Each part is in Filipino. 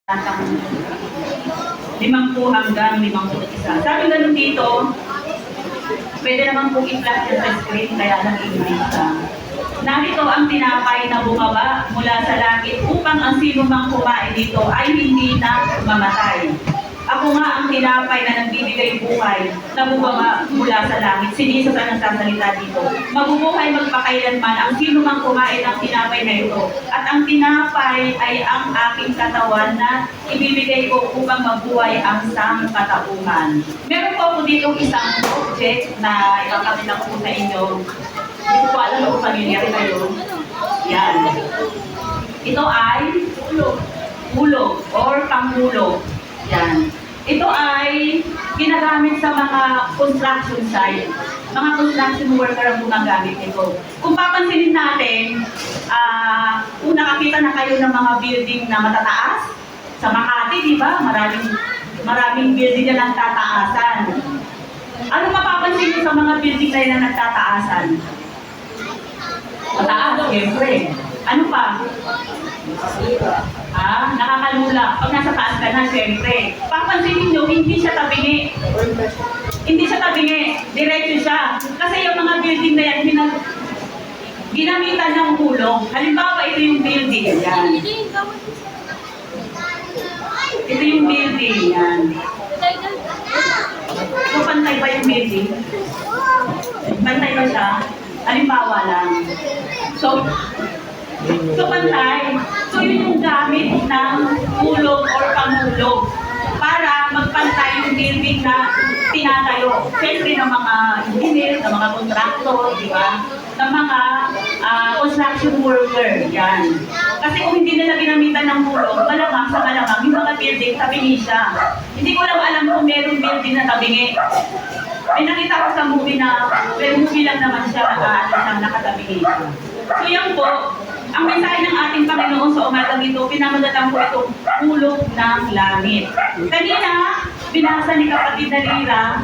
Tatang 50 hanggang 51. Sabi ganun dito, pwede naman pong i-flash sa screen, kaya lang English ka. Narito ang tinapay na bumaba mula sa langit upang ang sino mang kumain dito ay hindi na mamatay. Ako nga ang tinapay na nagbibigay buhay na bumaba mula sa langit. Si Jesus ang nagsasalita dito. Mabubuhay magpakailanman ang sino mang kumain ng tinapay na ito. At ang tinapay ay ang aking katawan na ibibigay ko upang mabuhay ang sangkatauhan. Meron po ako dito isang object na ipapakita ko sa inyo. Hindi ko alam kung familiar kayo. Yan. Ito ay hulog or panghulog. Yan. Ito ay ginagamit sa mga construction site. Mga construction worker ang gumagamit nito. Kung papansinin natin, kung nakakita na kayo ng mga building na matataas, sa Makati, di ba? Maraming building na nagtataasan. Ano mapapansin niyo sa mga building na yan na nagtataasan? Mataas, siyempre. Ano pa? Nakakalula. Pag nasa taas ka na, siyempre. Papansinin nyo, hindi siya tabingi. Hindi siya tabingi. Diretso siya. Kasi yung mga building na yan, ginamitan ng hulog. Halimbawa, ito yung building. Yan. Ito yung building. Yan. So, pantay ba yung building? Pantay ba siya? Halimbawa lang. So, pantay. So, yun yung gamit ng hulog or panghulog para magpantay yung building na tinatayo. Siyempre ng mga engineer, ng mga contractor, di ba? Ng mga construction worker. Yan. Kasi kung hindi nila ginamitan ng hulog, malamang sa malamang, yung mga building tabingi siya. Hindi ko lang alam kung merong building na tabingi. May nakita ko sa movie na, pero movie lang naman siya nakatabingi siya. So yan po, ang mensahe ng ating Panginoon sa umagang ito, pinamagatan po itong hulog ng langit. Kanina, binasa ni kapatid na Lira,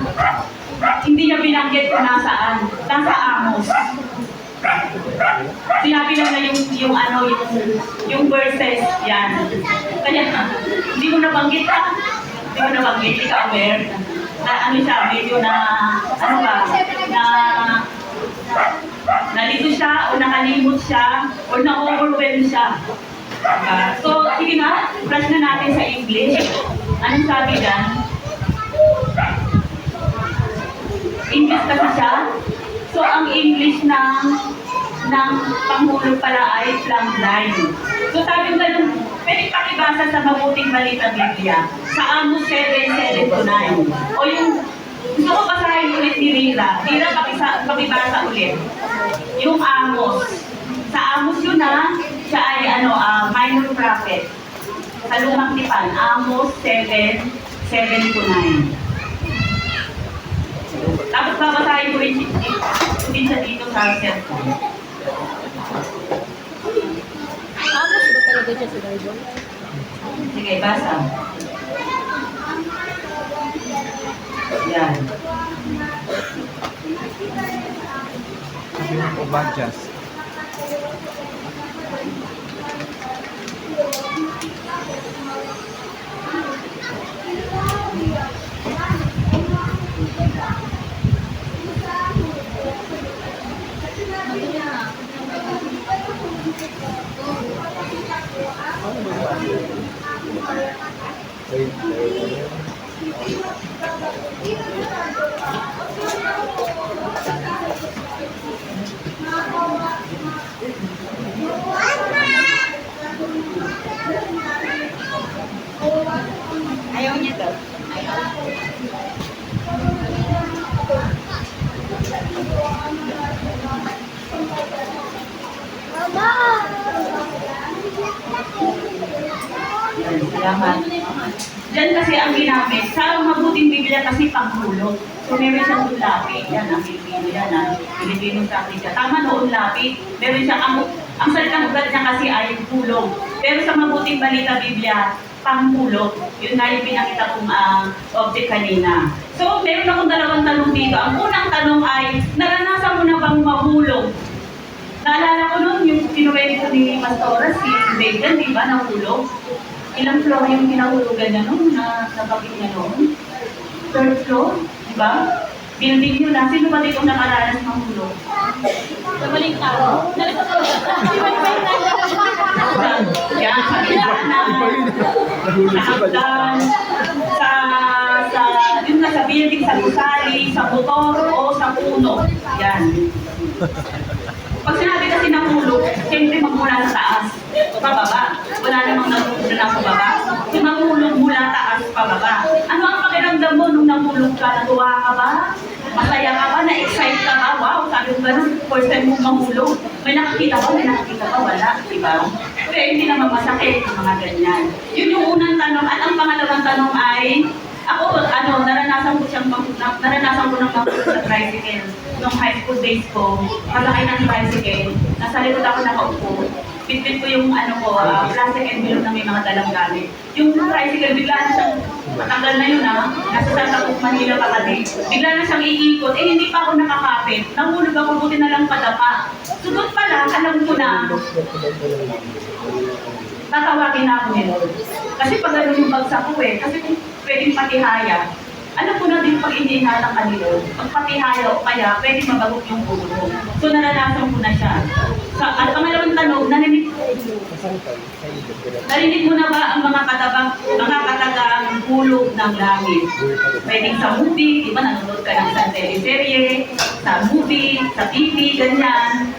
hindi niya binanggit kung nasaan. Nasa Amos. Sinabi lang na yung verses, yan. Kaya, hindi mo nabanggit ka. Hindi mo nabanggit, hindi ka aware. Na ano siya, medyo na, ano ba, nalito siya, o nakalimot siya, o na-overwhelm siya. So, sige nga, flash na natin sa English. Anong sabi dyan? English kasi siya. So, ang English ng panghulog pala ay plumb line. So, sabi ganun, pwede pakibasa sa Mabuting Balita Biblia, sa Amos 7:7-9. O yung, gusto ko basahin ulit ni Rira. Rira, pakibasa ulit. Yung Amos. Sa Amos yun siya ay minor prophet. Sa Lumang Tipan, Amos 7:7-9. Tapos babasahin ko rin siya dito sa cellphone. Amos ba talaga siya sa Bible? Sige, basa. Yan. Sabi ng Obadjas. Ayaw niya daw. Salamat. Diyan kasi ang ginamit, sa Mabuting Biblia kasi panghulog. So meron siyang lapit, yan ang Pilipino yan, Pilipino sa Asia. Tama noon lapit, meron siyang, ang salitang ugat niya kasi ay hulog. Pero sa Mabuting Balita Biblia, panghulog. Yun na yung pinakita kong object kanina. So meron akong dalawang tanong dito. Ang unang tanong ay, naranasan mo na bang mahulog? Naalala ko noon yung kinuwento ni Pastora, si Megan, di ba, nahulog? Ilang floor yung kinahulugan niya noon, nabakit niya noon? Third floor, di ba? Building nyo na, sino ba dito nakaranas ng hulog? Sa maling tao. Di ba ba yung Yan, sa binanan, sa hagdan, yun na, sa building, sa gusali, sa motor, o sa puno. Yan. Pag sinabi kasi ng hulog, siyempre magmula sa taas, pababa. Wala namang nahulog na sa baba. Kung nahulog mula taas, pababa. Ano ang pakiramdam mo nung nahulog ka? Natuwa ka ba? Masaya ka ba? Na-excite ka ba? Wow, sabi ko ganun, first time mong mahulog. May nakakita ba? May nakakita ba? Wala, di ba? Pero hindi naman masakit, mga ganyan. Yun yung unang tanong. At ang pangalawang tanong ay, ako, naranasan ko ng mahulog sa tricycle. Nung high school days ko, malaki ng tricycle, nasa likod ako nakaupo, bitbit ko yung plastic envelope na may mga dalang gamit. Yung tricycle, bigla na siyang, matagal na yun nasa Santa Cruz, Manila pa kami, bigla na siyang iikot, hindi pa ako nakakapit, nahulog ako, buti na lang padapa. Sunod pala, alam ko na, tatawagin na ako ni Lord. Kasi pag gano'n yung bagsak ko kasi kung pwedeng patihaya, alam ko na din pag iniinatan ka ni Lord, magpatihaya o kaya pwede mabagot yung puso mo. So naranasan ko na siya. At pangalawang tanong, narinig mo na ba ang mga katagang hulog ng langit? Pwedeng sa movie, di ba nanonood ka ng sa teleserye, sa movie, sa TV, ganyan.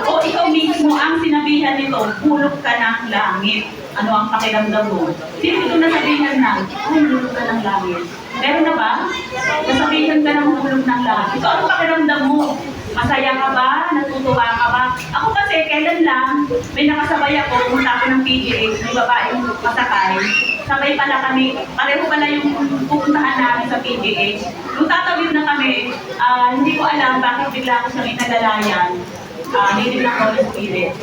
O ikaw mismo ang sinabihan nito, hulog ka ng langit. Ano ang pakiramdam mo? Sino ito nasabihan na, hulog ka ng langit? Meron na ba? Nasabihan ka ng hulog ng langit. So ano pakiramdam mo? Masaya ka ba? Natutuwa ka ba? Ako kasi, kailan lang, may nakasabay ako, pumunta ako ng PGH, may babaeng pasakay. Sabay pala kami, pareho pala yung pupuntahan namin sa PGH. Nung tatawid na kami, hindi ko alam bakit bigla ako siyang inalalayan. Hindi ng Holy Spirit.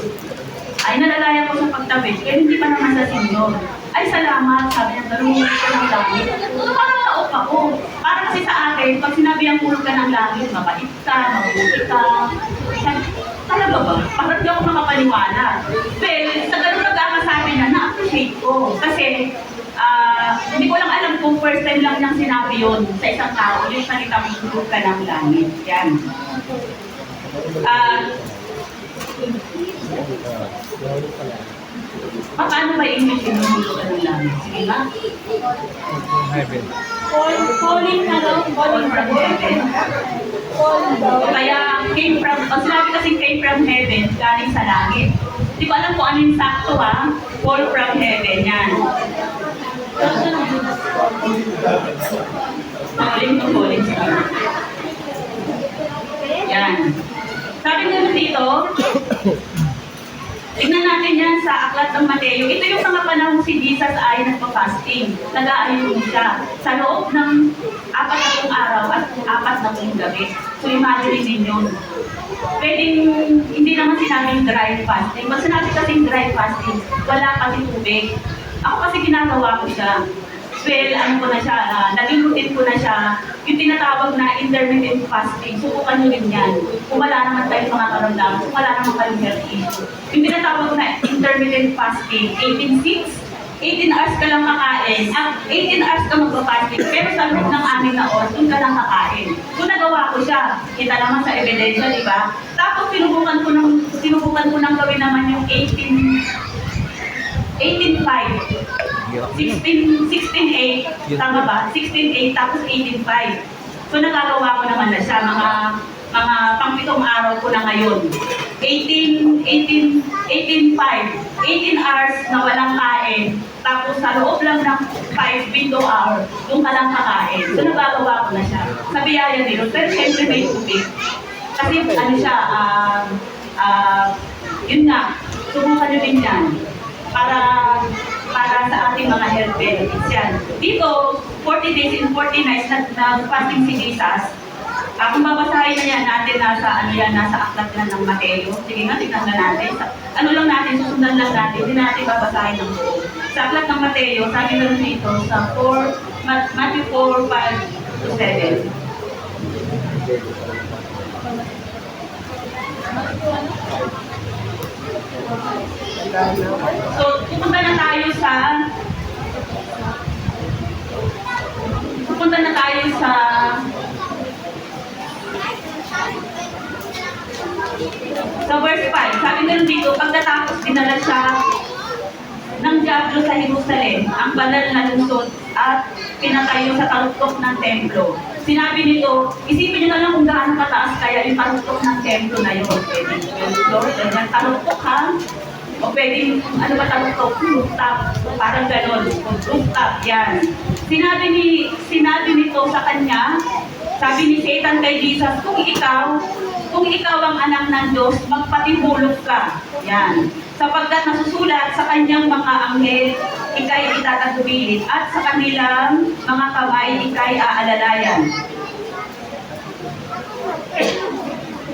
Ay, nalalayan ko sa pagtawid, kaya hindi pa naman sa sinyon. Ay, salamat, sabi niya, darungan ko ng langit. Parang naok ako. Para kasi sa akin, pag sinabi ang hulog ka ng langit, mabait ka, mabuti ka. Talaga ba? Parang di ako makapaniwala. Well, sa ganun nagkakasabi na, na-appreciate ko. Kasi, hindi ko lang alam kung first time lang niyang sinabi yun sa isang tao, yung salita mong hulog ka ng langit. Yan. Paano ba English yung hulog ka ng langit? Sige ba? Heaven. Falling na daw. Fall from heaven. Kaya came from, pag sinabi kasi came from heaven, galing sa langit. Di ko alam kung ano yung sakto fall from heaven, yan. Falling. Yan. Sabi nga dito, tignan natin yan sa Aklat ng Mateo. Ito yung mga panahon si Jesus ay nagpa-fasting. Nag-aayun siya sa loob ng 40 araw at 40 gabi. So imagine ninyo. Pwedeng, hindi naman sinabing dry fasting. Pag sinabi kasing dry fasting, wala kasi tubig. Ako kasi ginagawa ko siya. Well, ano ko na siya, naging routine ko na siya, yung tinatawag na intermittent fasting. Subukan nyo rin yan. Kung wala naman tayong mga karamdaman, kung wala naman kayong health issue. Yung tinatawag na intermittent fasting, 18-6, 18 hours ka lang kakain. 18 hours ka magpa-fasting, pero sa loob ng 6 na oras, doon ka lang kakain. So nagawa ko siya. Kita naman sa ebidensya, di ba? Tapos sinubukan ko nang gawin naman yung 18-5. 16-8, tama ba? 16-8 tapos 18-5. So nagagawa ko naman na siya, mga pang-pitong araw ko na ngayon. 18-5, 18 hours na walang kain, tapos sa loob lang ng 5 window hour, yung ka lang kakain. So nagagawa ko na siya. Sa biyaya nilo, pero syempre may tubig. Kasi ano siya, yun nga, subukan nyo din yan. Para sa ating mga health benefits yan. Dito, 40 days and 40 nights na fasting si Jesus. Kung babasahin na yan natin, nasa aklat na ng Mateo. Sige nga, tignan na natin. Ano lang natin, susundan lang natin. Hindi natin babasahin ng buo. Sa aklat ng Mateo, sabi na dito, sa Matthew 4:5-7. So, pupunta na tayo sa verse 5. Sabi nga dito, pagkatapos dinala siya ng Diablo sa Jerusalem, ang banal na lungsod at pinatayo sa taruktok ng templo. Sinabi nito, isipin nyo na lang kung gaano kataas kaya yung taruktok ng templo na yun. Pwedeng 12 floor, ganyan, taruktok ha? O pwedeng, ano ba taruktok? Rooftop, parang ganon. Rooftop, yan. Sinabi nito sa kanya, sabi ni Satan kay Jesus, kung ikaw ang anak ng Diyos, magpatihulog ka. Yan. Sapagkat nasusulat sa kanyang mga anghel, ikay itatagubilin, at sa kanilang mga kamay, ikay aalalayan.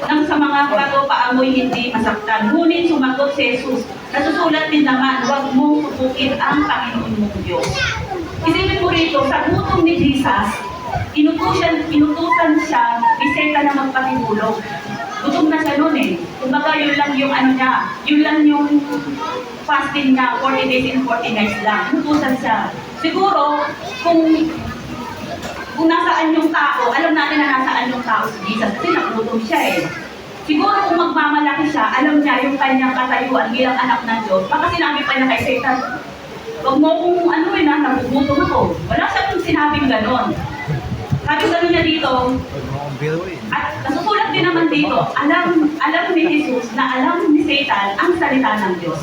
Nang sa mga bato paamoy hindi masaktan. Ngunit sumagot si Jesus, nasusulat din naman, huwag mong subukin ang Panginoon mong Diyos. Isipin mo rito, sa gutom ni Jesus, inutusan siya ni Satan na magpatihulog. Gutom na siya noon eh. Kumbaga yun lang yung ano niya, yun lang yung fasting niya, 40 days and 40 nights lang. Inutusan siya. Siguro, kung nasaan yung tao, alam natin na nasaan yung tao si Jesus kasi nagutom siya eh. Siguro kung magmamalaki siya, alam niya yung kanyang katayuan bilang anak ng Diyos. Baka sinabi pa niya kay Satan, huwag mo kung ano eh na, nagugutom ako. Wala siya kung sinabing ganon. Sabi sa niya dito, at nasusulat din naman dito, alam ni Jesus na alam ni Satan ang salita ng Diyos.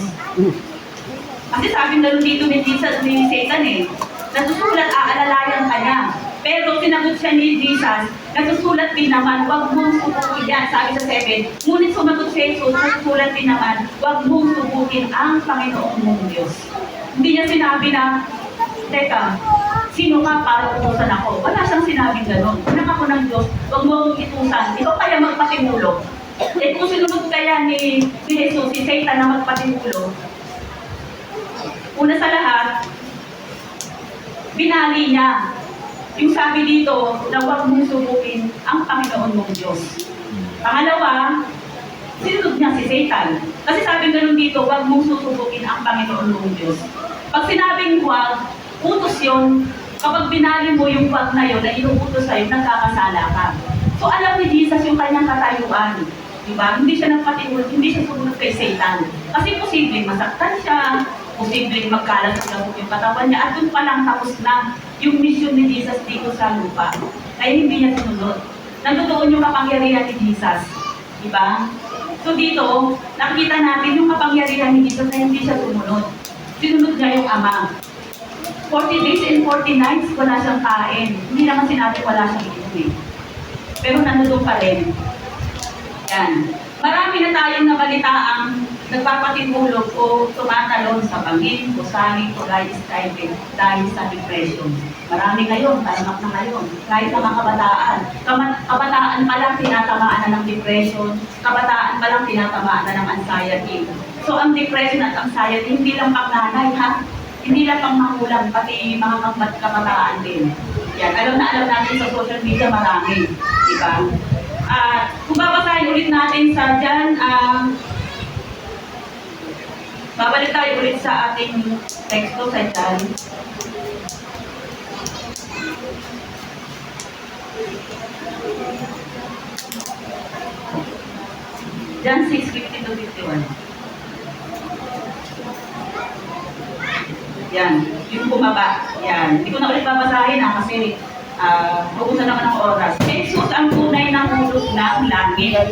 Kasi sabi na dito ni Satan eh, nasusulat aalalayan ka niya. Pero sinagot siya ni Jesus, nasusulat din naman, huwag mong subukin yan. Sabi sa 7, ngunit sumagot si Jesus, nasusulat din naman, huwag mong subukin ang Panginoon mong Diyos. Hindi niya sinabi na, teka, sino ka para utusan ako? Wala siyang sinabing gano'n. Anak ako ng Diyos, huwag mo akong itusan. Ikaw kaya magpatimulog. Eh kung sinunod kaya ni Jesus, si Satan na magpatimulog, una sa lahat, binali niya. Yung sabi dito na huwag mong subukin ang Panginoon mong Diyos. Pangalawa, sinunod niya si Satan. Kasi sabi gano'n dito, huwag mong susubukin ang Panginoon mong Diyos. Pag sinabing huwag, utos yun. Kapag binali mo yung wag na yun, na inuutos sa'yo, nagkakasala ka. So alam ni Jesus yung kanyang katayuan. Diba? Hindi siya nagpatihulog, hindi siya sumunod kay Satan. Kasi posibleng masaktan siya, posibleng magkalat sa labog yung katawan niya, at doon pa lang tapos na yung mission ni Jesus dito sa lupa. Kaya hindi niya sumunod. Nandoon yung kapangyarihan ni Jesus. Diba? So dito, nakikita natin yung kapangyarihan ni Jesus na hindi siya sumunod. Sinunod niya yung Ama. 40 days and 40 nights, wala siyang kain. Hindi naman sinabi wala siyang inuwi. Pero nandun pa rin. Yan. Marami na tayong nabalitaang nagpapatihulog o tumatalon sa bangin, kusali, tulay, stipend dahil sa depression. Marami ngayon, talamak na ngayon. Kahit sa mga kabataan. Kabataan pa lang tinatamaan na ng depression. Kabataan pa lang tinatamaan na ng anxiety. So ang depression at anxiety, hindi lang pang nanay ha. Hindi lang pang magulang, pati mga kabataan din. Yan, alam natin sa social media marami. Diba? Kung babasahin ulit natin sa dyan, babalik tayo ulit sa ating teksto sa dyan. Dyan 6:50-51. Yan, yung bumaba. Yan. Hindi ko na ulit babasahin kasi mauusan naman ng oras. Si Jesus ang tunay ng hulog ng langit.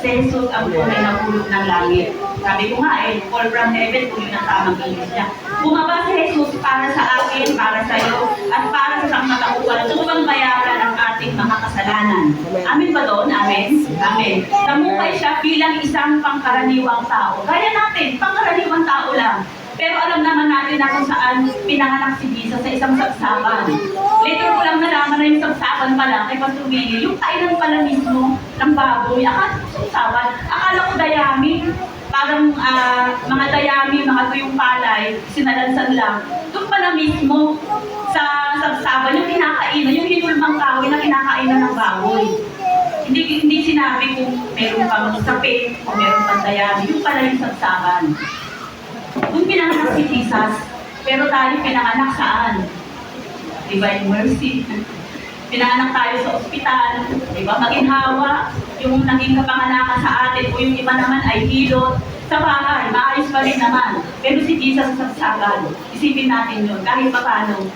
Si Jesus ang tunay ng hulog ng langit. Sabi ko nga fall from heaven kung yun ang tamang English niya. Bumaba si Jesus para sa akin, para sa iyo, at para sa sangkatauhan upang bayaran ang ating mga kasalanan. Amin ba doon? Amen? Amen. Namukay siya bilang isang pangkaraniwang tao. Kaya natin, pangkaraniwang tao lang. Pero alam naman natin na kung saan pinanganak si Jesus sa isang sabsaban. Later ko lang nalaman na yung sabsaban pala kay Pastor Willie, yung kainan pala mismo ng baboy. Akala ko sabsaban, akala ko dayami. Parang mga dayami, mga tuyong palay, sinalansan lang. Doon pala mismo sa sabsaban, yung kinakainan, yung hinulmang kahoy na kinakainan ng baboy. Hindi sinabi kung meron pang sakit, kung meron pang dayami, yung pala yung sagsakan. Kung pinanganak si Jesus, pero tayo pinanganak saan? Divine Mercy. Pinanganak tayo sa ospital, di ba? Maginhawa, yung naging kapanganakan sa atin, o yung iba naman ay hilot, sa bahay, maayos pa rin naman. Pero si Jesus sa sagsakan, isipin natin yun, kahit pa paano,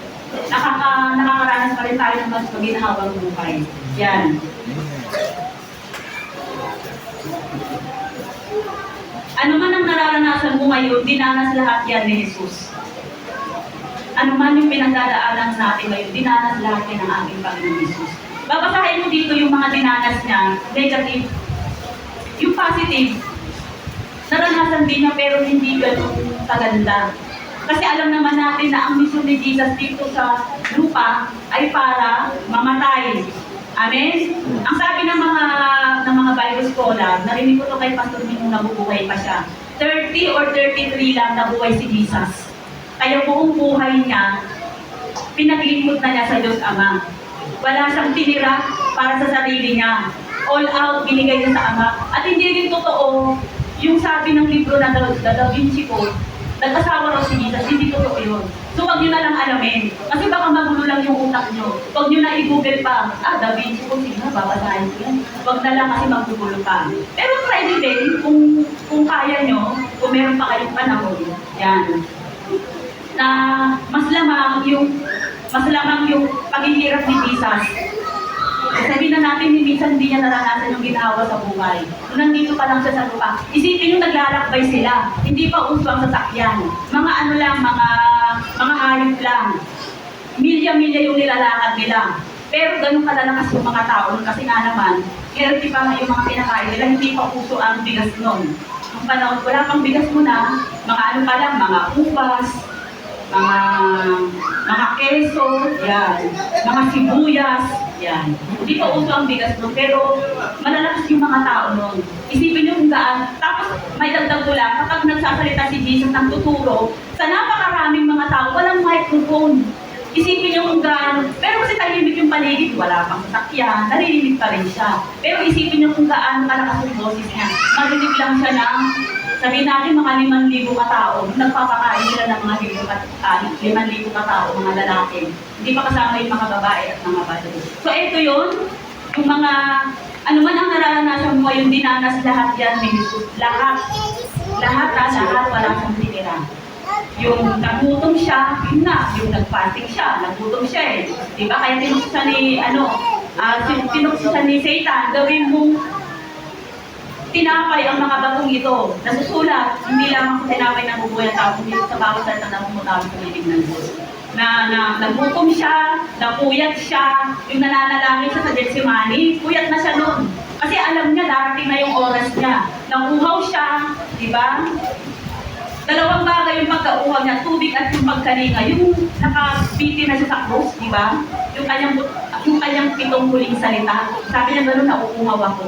nakakaranas pa rin tayo ng mas maginhawang buhay. Yan. Ano man ang nararanasan mo ngayon, dinanas lahat yan ni Jesus. Ano man yung pinagdadaanan natin ngayon, dinanas lahat yan ng ating Panginoon Jesus. Babasahin mo dito yung mga dinanas niya, negative. Yung positive, naranasan din niya pero hindi ganun kaganda. Kasi alam naman natin na ang misyon ni Jesus dito sa lupa ay para mamatay. Amen? Ang sabi ng mga Bible scholar, narinig ko to kay Pastor Minong nabubuhay pa siya. 30 or 33 lang nabuhay si Jesus. Kaya buong buhay niya, pinaglingkod na niya sa Diyos Ama. Wala siyang tinira para sa sarili niya. All out, binigay niya sa Ama. At hindi rin totoo yung sabi ng libro na Da Vinci Code, nag-asawa raw si Jesus, hindi totoo yun. So wag nyo na lang alamin. Kasi baka magulo lang yung utak nyo. Wag nyo na i-google pa, Da Vinci Code, sige na, babasahin ko yan. Wag na lang kasi magugulo pa. Pero try din, kung kaya nyo, kung meron pa kayong panahon, yan. Na mas lamang yung paghihirap ni Jesus. Sabihin na natin, minsan hindi niya naranasan yung ginawa sa buhay. Kung nandito pa lang siya sa lupa, isipin yung naglalakbay sila. Hindi pa uso ang sasakyan. Mga ano lang, mga hayop lang. Milya-milya yung nilalakad nila. Pero ganun kalalakas yung mga tao nun kasi nga naman, healthy pa nga yung mga kinakain nila, hindi pa uso ang bigas nun. Nung panahon, wala pang bigas mo na, mga ano pa lang, mga ubas, mga keso, yan, mga sibuyas, yan. Hindi pa uso ang bigas nun, pero malalakas yung mga tao nun. Isipin nyo kung gaan. Tapos may dagdag ko lang, kapag nagsasalita si Jesus ng tuturo, sa napakaraming mga tao, walang microphone. Isipin nyo kung gaano, pero kasi tahimik yung paligid, wala pang sasakyan, narinig pa rin siya. Pero isipin nyo kung gaano kalakas yung boses niya. Marinig lang siya ng, sabihin natin mga 5,000 katao, nagpapakain sila ng mga 5,000 katao, mga lalaki. Hindi pa kasama yung mga babae at mga babae. So ito yun, yung mga, ano man ang nararanasan mo, yung dinanas lahat yan ni Jesus. Lahat, wala siyang tinira. Yung nagutom siya, yun na, yung nagpasik siya, nagutom siya eh. Diba? Kaya tinukso siya ni Satan, gawin mong tinapay ang mga batong ito. Nasusulat, hindi lamang sa tinapay ng bubuhay ng tao, kundi sa bawat salita na pumutawag sa bibig ng Diyos. Na nagutom siya, napuyat siya, yung nananalangin siya sa Getsemani, puyat na siya noon. Kasi alam niya, darating na yung oras niya. Nakuhaw siya, diba? Dalawang bagay yung pagkauhaw niya, tubig at yung pagkalinga. Yung nakabiti na siya sa cross, di ba? Yung kanyang pitong huling salita. Sabi niya gano'n, nauuhaw ako.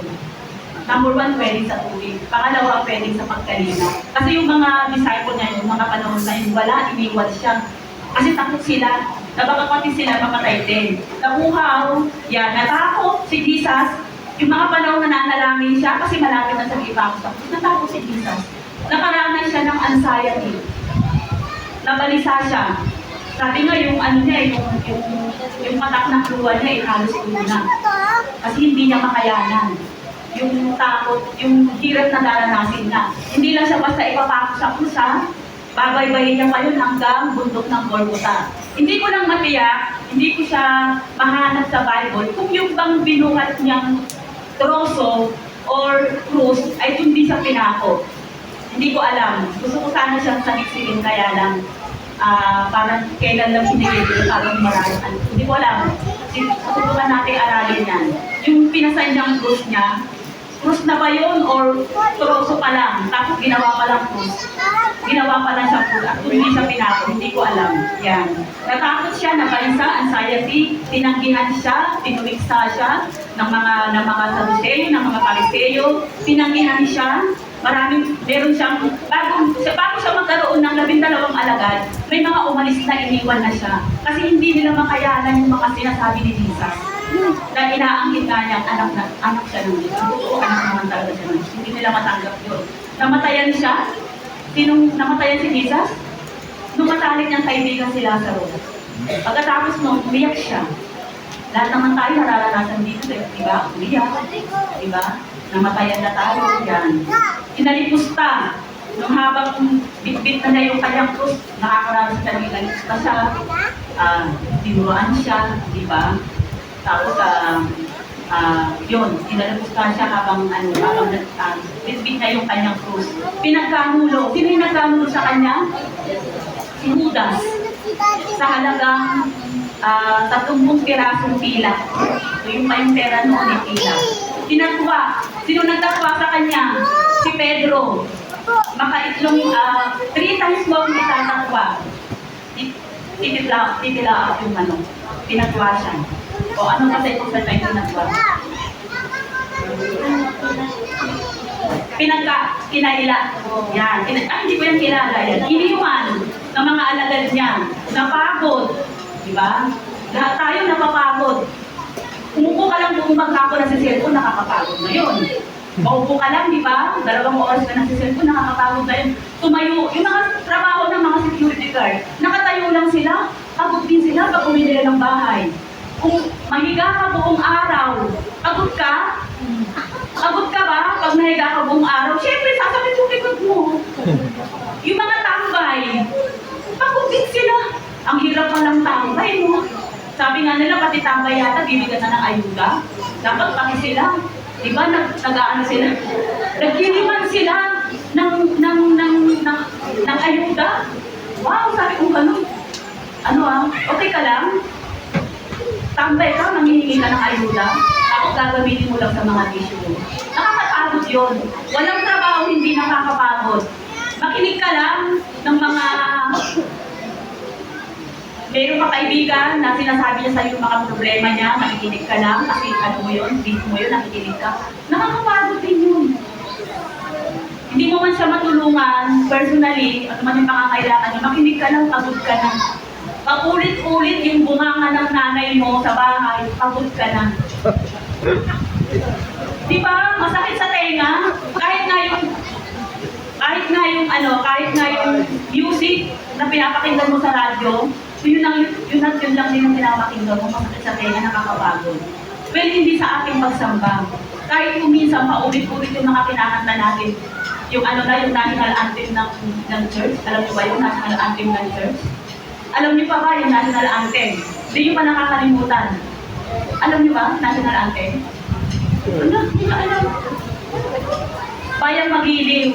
Number 1, pwedeng sa tubig. Pangalawa, pwedeng sa pagkalinga. Kasi yung mga disciple niya, yung mga panahon na yun, wala, iniwan siya. Kasi takot sila. Nabakapati sila, mapatay din. Nauuhaw, yan, natakot si Jesus. Yung mga panahon na nanalangin siya, kasi malapit na sa ibang takot. Natakot si Jesus. Nakaranas siya ng anxiety. Nabalisa siya. Sabi nga yung ano niya, yung patak ng luwa niya, halos ulo na. Kasi hindi niya makayanan. Yung takot, yung hirap na daranasin na. Hindi lang siya basta ipapako sa pusa, babay-bayin niya pa yun hanggang bundok ng Golgotha. Hindi ko lang matiyak, hindi ko siya mahanap sa Bible, kung yung bang binuhat niyang troso or krus ay hindi siya pinako. Hindi ko alam. Gusto ko sana siyang sabihin, kaya lang parang kailan lang sinigil, parang marami. Hindi ko alam. Susubukan natin aralin yan. Yung pinasign niyang krus niya, krus na ba yun or troso pa lang? Tapos ginawa pa lang krus. Ginawa pa lang siya krus. At hindi siya pinako, hindi ko alam. Yan. Natakot siya, nabalisa, anxiety, tinanggihan siya, tinumiksa siya ng mga Saduceyo, ng mga Pariseo, tinanggihan siya. Meron siyang, bago siya magkaroon ng 12 alagad, may mga umalis na iniwan na siya. Kasi hindi nila makayanan yung mga sinasabi ni Jesus. Na inaangkin nga niya, anak siya ng Diyos. Oo, anak naman talaga siya ng Diyos. Hindi nila matanggap yun. Namatayan siya. Sinong namatayan si Jesus? Nung matalik niyang kaibigan si Lazaro. Pagkatapos nun, umiyak siya. Lahat naman tayo nararanasan dito, di ba? Umiyak. Di ba? Namatayan na tayo. Yan. Inalipusta. Nung habang bitbit na niya yung kanyang krus, nakakaranas siya ng inalipusta siya. Tinuruan siya, di ba? Tapos, yun, inalipusta siya habang bitbit na yung kanyang krus. Pinagkanulo. Sino yung nagkanulo sa kanya? Si Judas. Sa halagang 30 pirasong pila. So, yung pa yung pera noon ni pila. Tinatwa. Sino nagtatwa sa kanya? Si Pedro. Makaitlong 3 times mo ang itatatwa. Titila yung ano. Tinatwa siya. O ano kasi kung saan tayo tinatwa? Kinaila. Yan. Hindi ko yung kilala yan. Iniwan ng mga alagad niya. Napagod. Diba? Lahat tayo napapagod. Umupo ka lang buong maghapon na sa cellphone, nakakapagod na yun. Maupo ka lang, di ba? 2 oras ka na sa cellphone, nakakapagod na yun. Tumayo, yung mga trabaho ng mga security guard, nakatayo lang sila, pagod din sila pag uwi nila ng bahay. Kung mahiga ka buong araw, pagod ka? Pagod ka ba pag nahiga ka buong araw? Siyempre, sasabit yung likod mo. Yung mga tambay, pagod din sila. Ang hirap mo lang tambay mo. Sabi nga nila, pati tambay yata, bibigyan na ng ayuda. Dapat pati sila. Diba, nag-ano sila? Nagkiliman sila ng ayuda. Wow, sabi ko ganun. Okay ka lang? Tambay ka, nangihingi ka ng ayuda. Ako gagamitin mo lang sa mga issue mo. Nakakapagod yun. Walang trabaho, hindi nakakapagod. Makinig ka lang ng mga mayroong ka kaibigan na sinasabi niya sa iyo mga problema niya, nakikinig ka lang, kasi ano mo yun, dito mo yun, nakikinig ka. Nakakapagod din yun. Hindi mo man siya matulungan, personally, at man yung pangangailangan niya, makinig ka lang, pagod ka na. Pag-ulit-ulit yung bunganga ng nanay mo sa bahay, pagod ka na. Di ba? Masakit sa tenga. Kahit nga yung music na pinapakinggan mo sa radyo, yun lang din ang pinapakinggan mo, masakit sa tenga, nakakapagod. Well, hindi sa ating pagsamba. Kahit kung minsan paulit-ulit yung mga kinakanta natin, yung yung national anthem ng church, alam niyo ba yung national anthem ng church? Alam niyo pa ba yung national anthem? Hindi niyo pa nakakalimutan. Alam niyo ba, national anthem? Hindi ka alam. Bayang magiliw.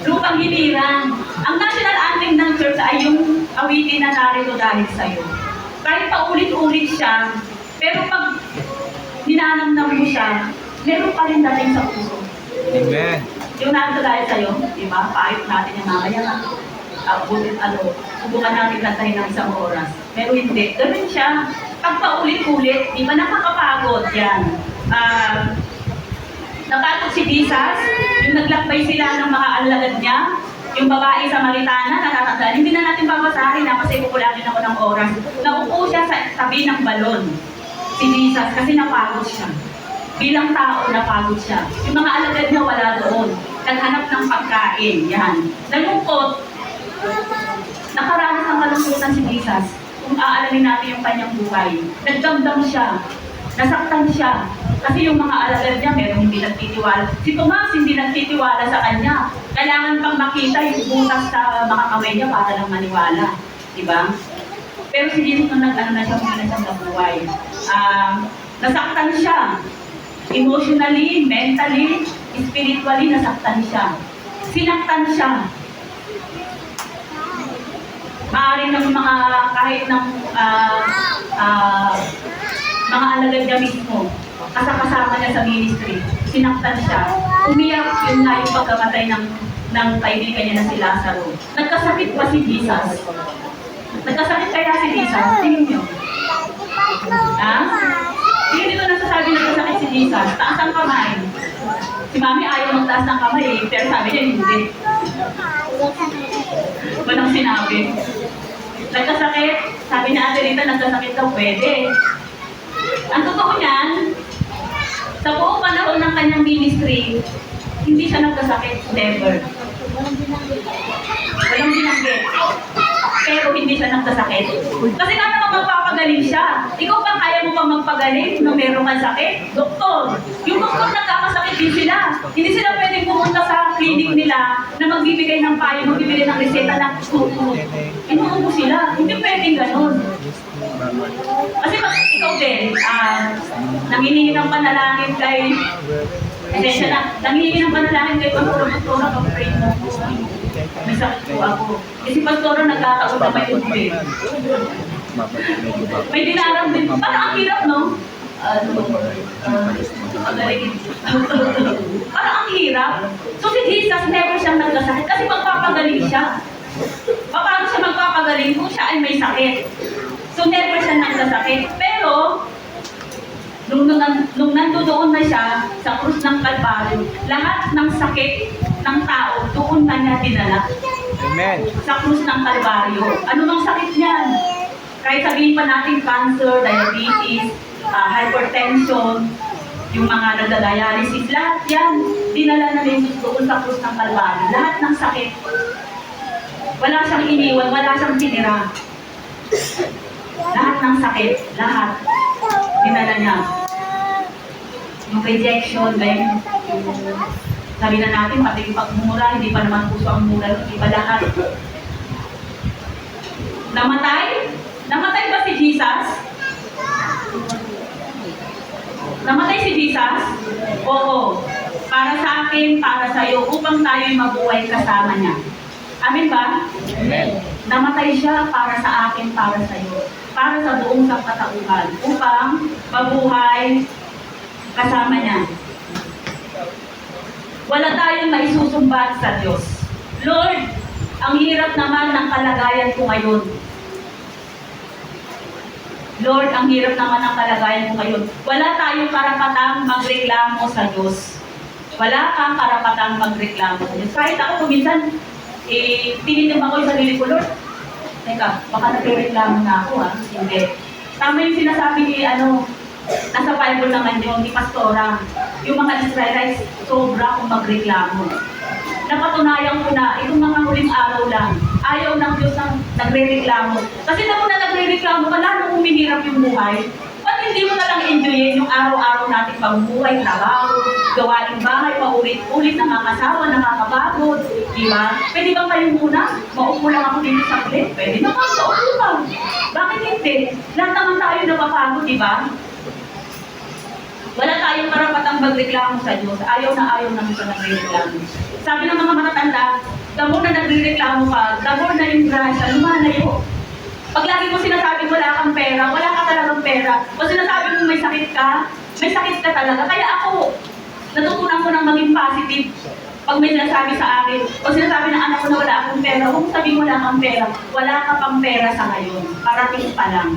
Lupang hiniran. Ang national anthem ng church ay yung awitin na narito dahil sa'yo. Kahit paulit-ulit siya, pero pag ninanamnam mo siya, meron pa rin dating sa puso. Amen. Yung narito dahil sa'yo, di ba? Paayot natin yung mamaya na. Subukan natin kantahin ng isang oras. Pero hindi. Ganun siya. Pag paulit-ulit, di ba nakakapagod yan? Natakot si Jesus, yung naglakbay sila ng mga alagad niya, yung babae sa Maritana, natatandaan. Hindi na natin babasahin kasi kukulangin ako ng oras. Naupo siya sa tabi ng balon, si Jesus, kasi napagod siya. Bilang tao, napagod siya. Yung mga alagad niya wala doon. Naghanap ng pagkain, yan. Nalungkot. Nakaranas ng kalungkutan si Jesus. Kung aalamin natin yung kanyang buhay. Nagdamdam siya. Nasaktan siya. Kasi yung mga alagad niya, meron hindi nagtitiwala. Si Tomas hindi nagtitiwala sa kanya. Kailangan pang makita yung butas sa mga kamay niya para lang maniwala. Diba? Pero si Jesus nung nag-ano na siya, kung na siyang nabuhay. Nasaktan siya. Emotionally, mentally, spiritually, nasaktan siya. Sinaktan siya. Maaaring ng mga, kahit ng mga alagad niya mismo, kasama niya sa ministry, sinaktan siya. Umiyak, yun nga yung pagkamatay ng kaibigan niya na si Lazaro. Nagkasakit pa si Jesus. Nagkasakit kaya si Jesus? Tingin niyo. Ha? Hindi dito nasasabi nagkasakit si Jesus. Taas ang kamay. Si Mami ayaw magtaas ng kamay pero sabi niya hindi. Walang sinabi. Nagkasakit, sabi ni Ate Rita, nagkasakit daw pwede. Ang totoo niyan, sa buong panahon ng kanyang ministry, hindi siya nagkasakit. Never. Walang binanggit. Pero hindi siya nagkasakit. Kasi nga naman magpapagaling siya. Ikaw ba kaya mo pa magpagaling nung meron kang sakit? Doktor. Yung doktor nagkakasakit din sila. Hindi sila pwedeng pumunta sa clinic nila na magbibigay ng payo, magbibigay ng reseta na tuto. Inuubo sila. Hindi pwedeng ganun. Kasi ikaw din, nangihingi ng panalangin kay nangihingi ng panalangin kay Pastora, pag-pray mo ko. May sakit po ako. Kasi Pastora, nagkakaot na may tubig. May dinaram din. Parang ang hirap, no? Parang ang hirap. So si Jesus, never siyang nagkasakit kasi magpapagaling siya. Paano siya magpapagaling kung siya ay may sakit? So never siya nagkasakit. Pero, nung nandoon na siya sa krus ng Kalbaryo, lahat ng sakit ng tao, doon na niya dinala. Amen. Sa krus ng Kalbaryo. Ano mang sakit niyan? Kahit sabihin pa natin cancer, diabetes, hypertension, yung mga nagda-dialysis, lahat yan, dinala na ni Jesus doon sa krus ng Kalbaryo. Lahat ng sakit. Wala siyang iniwan, wala siyang tinira. Lahat ng sakit, lahat, dinala niya. Yung rejection, ganyan. Sabi na natin, pati yung pagmumura, hindi pa naman puso ang mura, hindi pa lahat. Namatay? Namatay ba si Jesus? Namatay si Jesus? Oo. Para sa akin, para sa iyo, upang tayo'y mabuhay kasama niya. Amin ba? Amen. Namatay siya para sa akin, para sa iyo. Para sa buong sangkatauhan. Upang mabuhay kasama niya. Wala tayong maisusumbat sa Diyos. Lord, ang hirap naman ng kalagayan ko ngayon. Lord, ang hirap naman ng kalagayan ko ngayon. Wala tayong karapatang magreklamo sa Diyos. Wala kang karapatang magreklamo sa Diyos. Kahit ako kuminsan, tinitim ako yung sarili ko, Lord. Teka, baka nagreklamo na ako, ha? Hindi. Tama yung sinasabi ni, nasa Bible naman yun, ni Pastora. Yung mga Israelites, sobra kung magreklamo. Napatunayan ko na, itong mga huling araw lang, ayaw ng Diyos ng nagre-reklamo. Kasi na kung na nagre-reklamo ka, lalo umihirap yung buhay. Ba't hindi mo na lang enjoyin yung araw-araw natin pamumuhay, trabaho, gawain bahay, paulit-ulit, nakakasawa, nakakapagod, di ba? Pwede bang kayo muna? Maupo lang ako dito sa clip. Pwede naman, maupo lang. Bakit hindi? Lahat naman tayo napapagod, di ba? Wala tayong karapatang magreklamo sa Diyos. Ayaw na sa nagre-reklamo. Sabi ng mga matatanda, the more na nagre-reklamo ka, the more na yung grasya, lumalayo. Pag lagi mo sinasabi wala kang pera, wala ka talagang pera. O sinasabi mo may sakit ka talaga. Kaya ako, natutunan ko ng maging positive. Pag may sinasabi sa akin, o sinasabi ng anak ko na wala akong pera, huwag mo sabihin wala kang pera. Wala ka pang pera sa ngayon. Parating pa lang.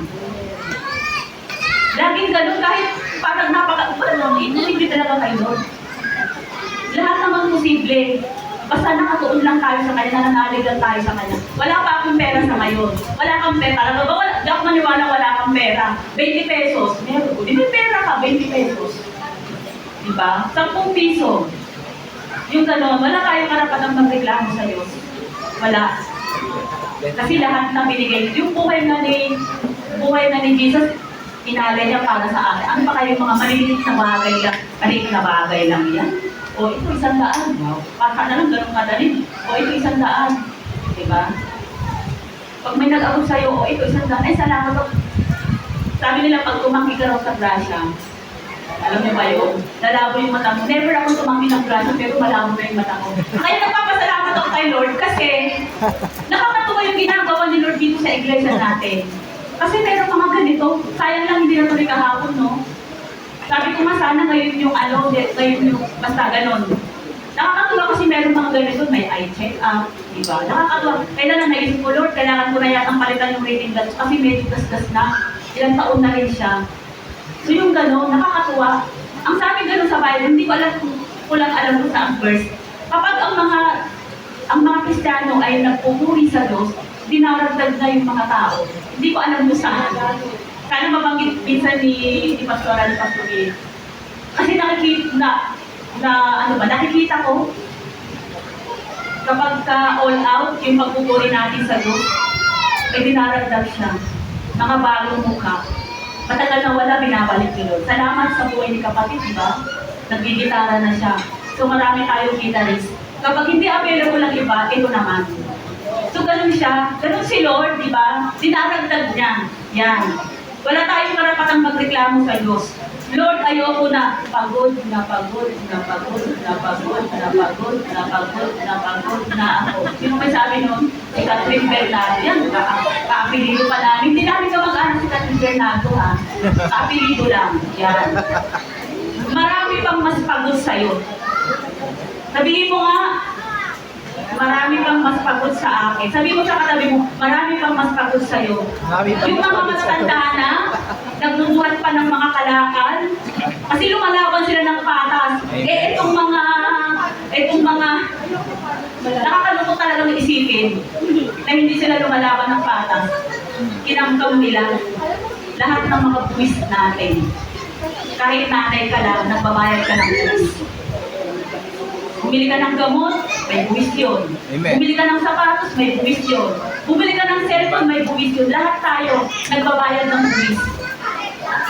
Laging ganun, kahit parang hindi talaga kayo doon. Lahat naman posible. Basta nakatuon lang tayo sa kanya, nananalig lang tayo sa kanya. Wala pa akong pera sa ngayon. Wala kang pera. Talaga ba? Di ako maniwala wala kang pera. 20 pesos. Meron ko. Hindi pera ka, 20 pesos. Diba? 10 piso. Yung gano'n, wala tayong karapatang magreklamo sa Diyos. Wala. Kasi lahat na binigay. Yung buhay na ni Jesus, inalay niya para sa akin. Ano pa kayo mga maliliit na bagay lang? Maliit na bagay lang yan. O ito 100. Baka na lang ganun kadali. O ito 100. Diba? Pag may nag-abot sa'yo, o ito 100. Ay, salamat. Sabi nila pag tumanggi ka raw sa grasya, alam niyo ba yun? Lalabo yung mata mo. Never ako tumanggi ng grasya, pero malabo na yung mata ko. Kaya nagpapasalamat ako kay Lord kasi nakakatuwa yung ginagawa ni Lord dito sa iglesia natin. Kasi meron mga ganito. Sayang lang hindi natuloy kahapon, no? Sabi ko nga sana ngayon yung ngayon yung basta ganon. Nakakatuwa kasi meron mga ganito, may eye check-up, di ba? Nakakatuwa. Kailan na naisip ko, Lord, kailangan ko na yatang palitan yung reading glasses kasi medyo gas-gas na. Ilang taon na rin siya. So yung ganon, nakakatuwa. Ang sabi ganon sa Bible, hindi ko alam kung alam ko sa ang verse. Kapag ang mga Kristiyano ay nagpupuri sa Diyos, dinaragdag na yung mga tao. Hindi ko alam kung saan. sana mabanggit minsan ni Pastoral Patuloy. Kasi nakikita ko, kapag ka all out, yung pagpupuri natin sa Diyos, ay dinaragdag siya. Mga bagong mukha. Matagal na wala, binabalik ni Lord. Salamat sa buhay ni kapatid, di ba? Nagbibitara na siya. So marami tayong guitarist. Kapag hindi available ang iba, ito naman. So ganun siya. Ganun si Lord, di ba? Dinaragdag niya. Yan. Wala tayong karapatang magreklamo sa Diyos. Lord, ayoko na. Pagod na ako. Sino may sabi nun? Si Catherine Bernardo. Yan, kaapilido pa namin. Hindi namin kamag-anak si Catherine Bernardo, ha? Kaapilido lang. Yan. Marami pang mas pagod sa'yo. Sabihin mo nga, marami pang mas pagod sa akin. Sabi mo sa katabi mo, marami pang mas pagod sa'yo. Yung mga matatanda na, nagbubuhat pa ng mga kalakal, kasi lumalaban sila ng patas. Itong mga, nakakalungkot talagang isipin na hindi sila lumalaban ng patas. Kinamkam nila lahat ng mga buwis natin. Kahit nanay ka lang, nagbabayad ka ng buwis. Bumili ka ng gamot, may buwis yun. Amen. Bumili ka ng sapatos, may buwis yun. Bumili ka ng cellphone, may buwis yun. Lahat tayo nagbabayad ng buwis.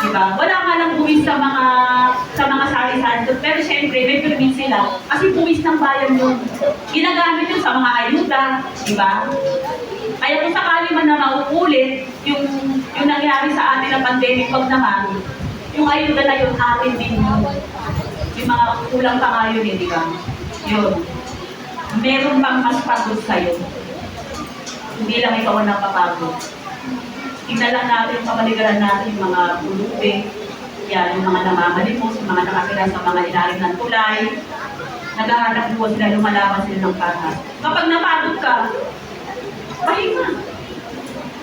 Diba? Wala nga lang buwis sa mga sari-sari. Pero syempre, may permit sila. Kasi buwis ng bayan yun. Ginagamit yun sa mga ayuda. Diba? Kaya kung sakali man na mauulit, yung nangyari sa atin na pandemic, wag naman, yung ayuda na yun, atin din yun. Yung mga kulang pa nga yun, di ba? Yun. Meron pang mas pagod sa'yo. Hindi lang ikaw ang napapagod. Tingnan lang natin, pabaligaran natin yung mga pulubi, yan, yung mga namamalimos, yung mga nakatira sa mga ilalim ng tulay, naghahanap buwan sila, lumalaban sila ng patas. Kapag napagod ka, pahinga.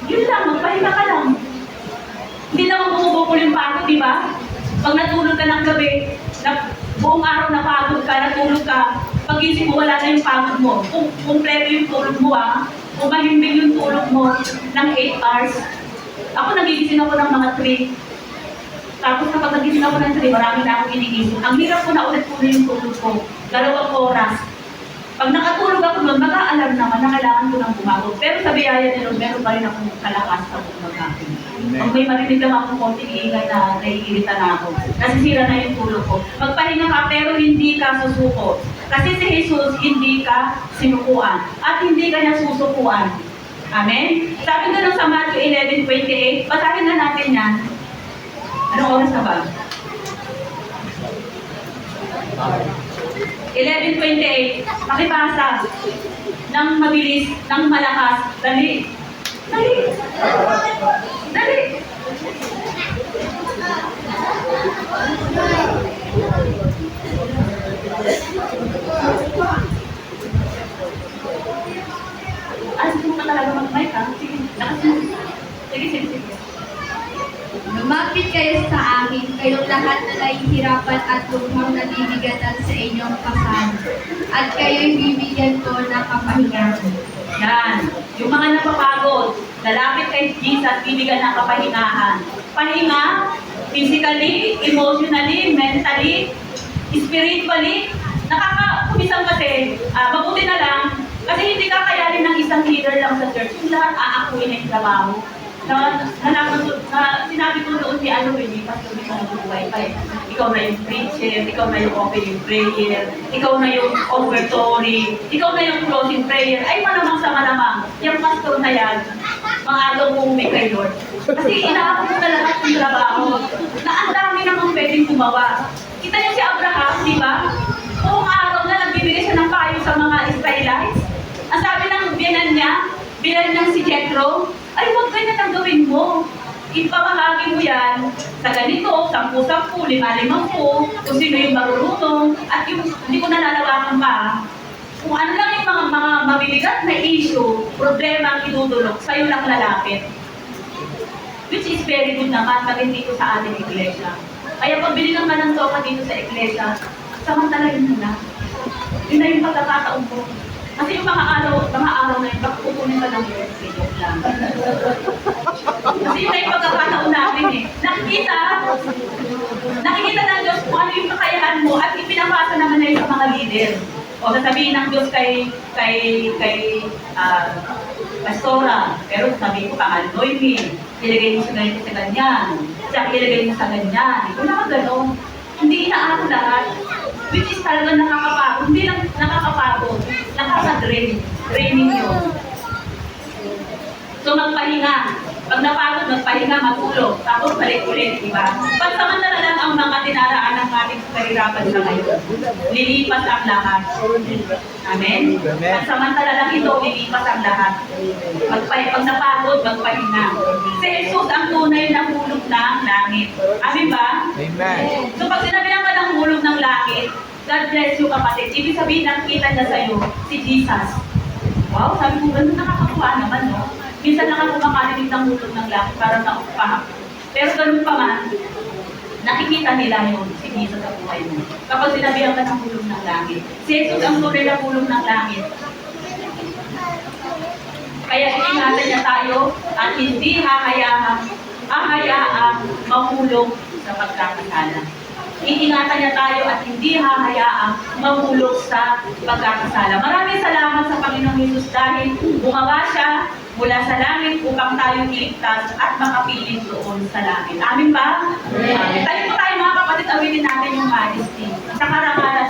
Yun lang, magpahinga ka lang. Hindi naman bumubukol yung pagod, di ba? Pag natulog ka ng gabi, buong araw napagod ka, natulog ka, pag-isip mo, wala na yung pagod mo. Kung kumpleto yung tulog mo, kung mahimbing yung tulog mo ng 8 hours, ako nagigising ako ng mga 3. Tapos kapag nagising ako ng 3, marami na akong inigising. Ang hirap ko na ulit po yung tulog ko. 2 oras. Pag nakatulog ako doon, mag-aalarm naman na kailangan ko ng bumagod. Pero sa biyaya nila, meron pa rin akong kalakas sa bumaga. Pag may marinig lang akong konting ingay na naiirita na ako, nasisira na yung tulog ko. Magpahinga ka pero hindi ka susuko. Kasi si Jesus, hindi ka sinukuan. At hindi ka niya susukuan. Amen? Sabi nga sa Matthew 11:28, basahin na natin yan. Anong oras na ba? 11:28. Pakibasa. Nang mabilis, nang malakas. Dali. Dali. Dali. Gusto mo talaga mag-mic, ha? Sige. Sige. Lumapit kayo sa akin, kayong lahat na nahihirapan at lubhang nabibigatan sa inyong kasal. At kayo'y bibigyan ko ng kapahingahan. Yan. Yung mga napapagod, lalapit kay Jesus, bibigyan ng kapahingahan. Pahinga, physically, emotionally, mentally, spiritually. Nakakakumisang kasi, mabuti na lang, kasi hindi kakayanin ng isang leader lang sa church. Yung lahat aakuin ng trabaho. Sinabi ko doon si hindi pastor di ka nagbubuhay pa eh. Ikaw na yung preacher, ikaw na yung opening prayer, ikaw na yung offertory, ikaw na yung closing prayer. Ay malamang sa malamang, yung pastor na yan, mga agaw mo kay Lord. Kasi inaako mo na lahat ng trabaho na ang dami namang pwedeng gumawa. Kita niyo si Abraham, di ba? Buong araw na nagbibigay siya ng payo sa mga Israelites. Ang sabi ng biyanan niya si Jethro, ay huwag ganyan ang gawin mo. Ipamahagi mo yan sa ganito, 10-10, 5-50, kung sino yung marunong, at yung hindi ko nalalawakan pa. Kung ano lang yung mga mabibigat na issue, problema ang idudulog, sa'yo lang lalapit. Which is very good naman pag dito sa ating iglesia. Kaya pag binigyan ka ng toka dito sa iglesia, samantalahin mo na. Yun na yung pagkakataon ko. Kasi yung mga araw na yun, baka pupunin ka ng Lord, joke lang. Kasi yun na yung pagkakataon namin leader. O sasabihin ng Diyos pastora, pero sabihin ko, pang-anoy me, ilagay mo sa ganyan sa ganyan, siya ilagay mo sa ganyan. Kung nakagano'n, hindi inaako lahat. Which is talaga nakakapagod. Hindi lang nakakapagod, draining yun. So magpahinga. Pag napagod, magpahinga, matulog. Tapos balik ulit, di ba? Pansamantala lang ang mga dinaraan ng ating kahirapan sa ngayon. Lilipas ang lahat. Amen? Pansamantala lang ito, lilipas ang lahat. Pag napagod, magpahinga. Si Jesus ang tunay na hulog ng langit. Amen ba? Amen. So pag sinabihan ka ng hulog ng langit, God bless you kapatid. Ibig sabihin, nakikita niya sa'yo si Jesus. Wow, sabi ko, ganun nakakakuha naman, no? Minsan lang ako makarinig ng hulog ng langit para naupahan. Pero ganun pa man, nakikita nila yun, si Jesus sa buhay mo. Kapag sinabihan ka ng hulog ng langit. Si Jesus ang tunay na hulog ng langit. Kaya iingatan niya tayo at hindi hahayaang mahulog sa pagkakasala. Iingatan niya tayo at hindi hahayaang mahulog sa pagkakasala. Maraming salamat sa Panginoong Hesus dahil bumaba siya mula sa langit upang tayo iligtas at makapiling doon sa langit. Amin ba? Amen. Tayo po tayo mga kapatid, awinin natin yung majesty sa karangalan